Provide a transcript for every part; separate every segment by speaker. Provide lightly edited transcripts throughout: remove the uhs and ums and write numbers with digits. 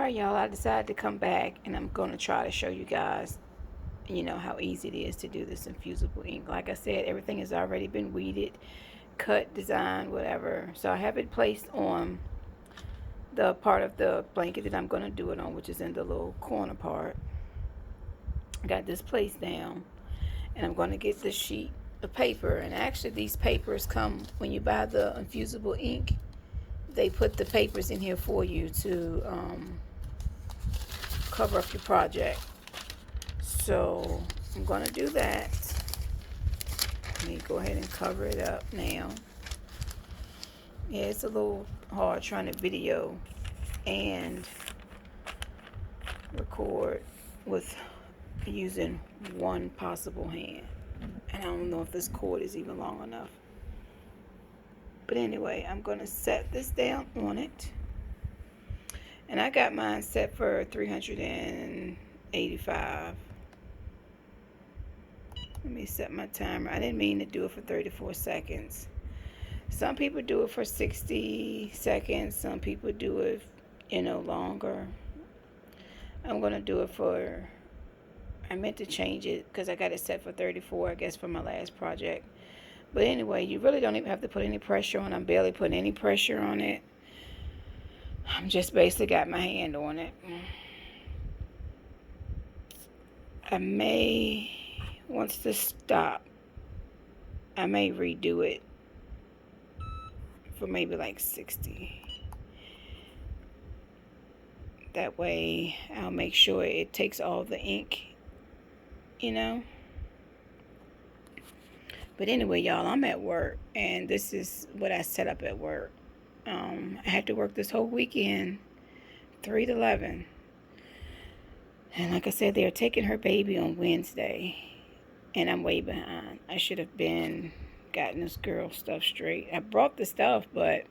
Speaker 1: Alright, y'all, I decided to come back and I'm going to try to show you guys, how easy it is to do this infusible ink. Like I said, everything has already been weeded, cut, designed, whatever. So I have it placed on the part of the blanket that I'm going to do it on, which is in the little corner part. I got this placed down and I'm going to get this sheet of paper. And actually these papers come, when you buy the infusible ink, they put the papers in here for you to cover up your project. So I'm going to do that. Let me go ahead and cover it up now. Yeah, it's a little hard trying to video and record with using one possible hand. And I don't know if this cord is even long enough. But anyway, I'm going to set this down on it. And I got mine set for 385. Let me set my timer. I didn't mean to do it for 34 seconds. Some people do it for 60 seconds. Some people do it, longer. I'm going to do it for, I meant to change it because I got it set for 34, I guess, for my last project. But anyway, you really don't even have to put any pressure on. I'm barely putting any pressure on it. I'm just basically got my hand on it. I may, once this stop, I may redo it for maybe like 60. That way I'll make sure it takes all the ink, But anyway, y'all, I'm at work and this is what I set up at work. I had to work this whole weekend, 3 to 11. And like I said, they're taking her baby on Wednesday. And I'm way behind. I should have gotten this girl stuff straight. I brought the stuff, but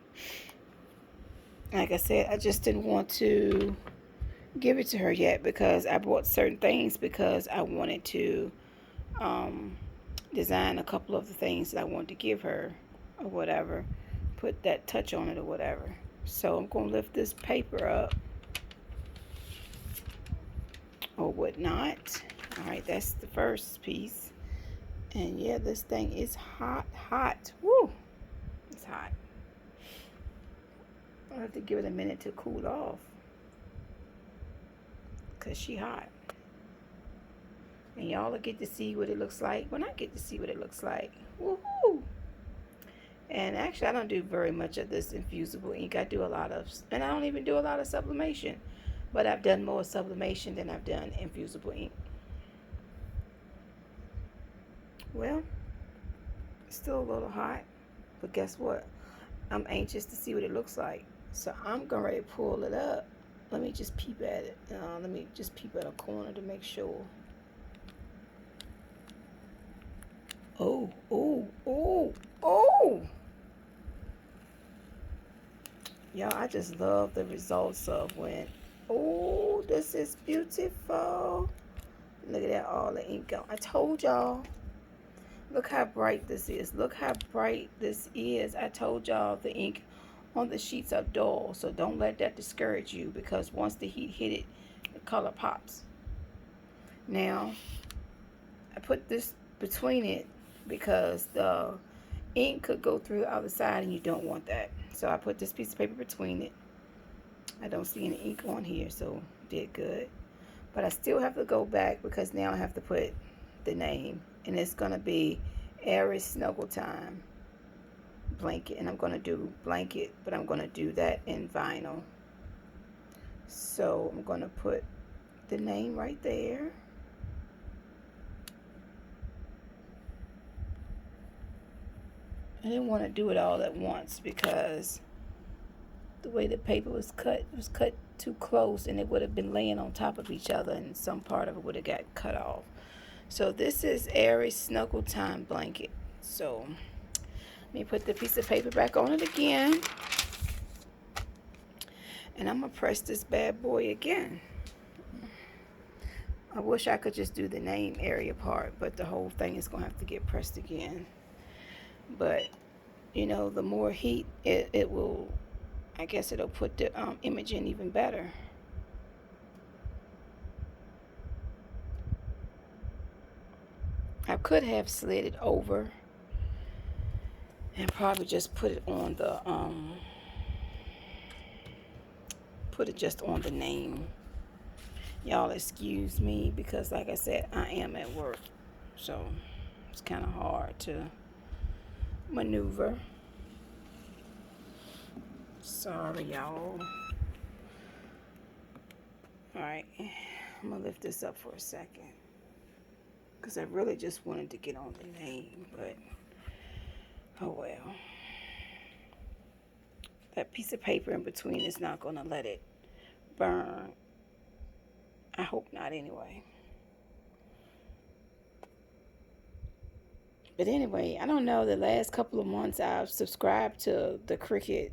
Speaker 1: like I said, I just didn't want to give it to her yet because I bought certain things because I wanted to design a couple of the things that I wanted to give her or whatever. Put that touch on it or whatever. So I'm going to lift this paper up or whatnot. All right, that's the first piece. And yeah, this thing is hot. Woo! It's hot. I'll have to give it a minute to cool off because she hot. And y'all will get to see what it looks like when I get to see what it looks like. Woohoo! And actually, I don't do very much of this infusible ink. I do a lot of, and I don't even do a lot of sublimation. But I've done more sublimation than I've done infusible ink. Well, it's still a little hot. But guess what? I'm anxious to see what it looks like. So I'm going to pull it up. Let me just peep at it. Let me just peep at a corner to make sure. Oh. Y'all, I just love the results of when, oh, this is beautiful. Look at that, all the ink on. I told y'all. Look how bright this is. Look how bright this is. I told y'all the ink on the sheets are dull. So don't let that discourage you because once the heat hit it, the color pops. Now, I put this between it because the ink could go through the other side and you don't want that. So I put this piece of paper between it. I don't see any ink on here, so did good. But I still have to go back because now I have to put the name. And it's going to be Aries Snuggle Time blanket. And I'm going to do blanket, but I'm going to do that in vinyl. So I'm going to put the name right there. I didn't want to do it all at once because the way the paper was cut, it was cut too close and it would have been laying on top of each other and some part of it would have got cut off. So this is Aries Snuggle Time blanket. So let me put the piece of paper back on it again. And I'm going to press this bad boy again. I wish I could just do the name area part, but the whole thing is going to have to get pressed again. But, the more heat, it will, I guess it'll put the image in even better. I could have slid it over and probably just put it on the put it just on the name. Y'all excuse me because like I said, I am at work, so it's kind of hard to maneuver. Sorry, y'all. Alright, I'm gonna lift this up for a second because I really just wanted to get on the name, but oh well. That piece of paper in between is not gonna let it burn. I hope not, anyway. But anyway, I don't know. The last couple of months, I've subscribed to the Cricut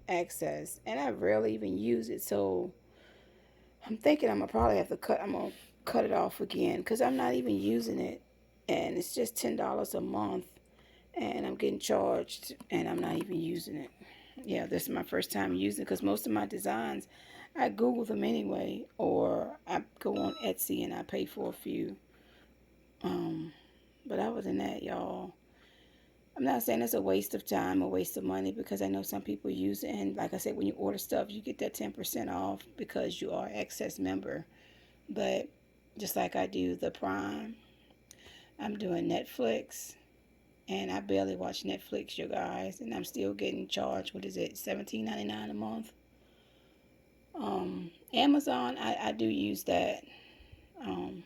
Speaker 1: Access, and I rarely even use it. So I'm thinking I'm gonna probably have to cut. I'm gonna cut it off again because I'm not even using it, and it's just $10 a month, and I'm getting charged, and I'm not even using it. Yeah, this is my first time using it because most of my designs, I Google them anyway, or I go on Etsy and I pay for a few. Um, but other than that, y'all, I'm not saying it's a waste of time or waste of money because I know some people use it. And like I said, when you order stuff, you get that 10% off because you are an Access member. But just like I do the Prime, I'm doing Netflix. And I barely watch Netflix, you guys. And I'm still getting charged, what is it, $17.99 a month? Amazon, I do use that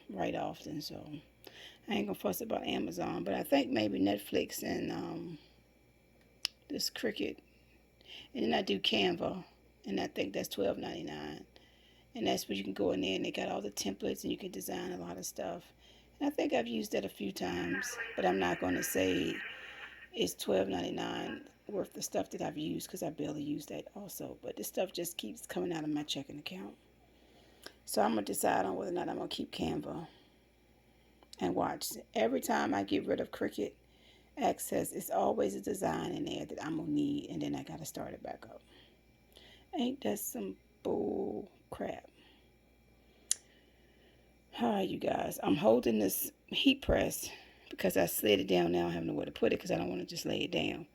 Speaker 1: right often. So I ain't going to fuss about Amazon. But I think maybe Netflix and this Cricut. And then I do Canva, and I think that's $12.99. And that's where you can go in there, and they got all the templates, and you can design a lot of stuff. And I think I've used that a few times, but I'm not going to say it's $12.99 worth the stuff that I've used because I barely use that also. But this stuff just keeps coming out of my checking account. So I'm going to decide on whether or not I'm going to keep Canva and watch. Every time I get rid of Cricut Access, it's always a design in there that I'm going to need, and then I got to start it back up. Ain't that some bull crap? Alright, you guys. I'm holding this heat press because I slid it down now. I have nowhere to put it because I don't want to just lay it down.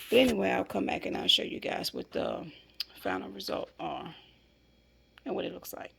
Speaker 1: But anyway, I'll come back and I'll show you guys what the final result are and what it looks like.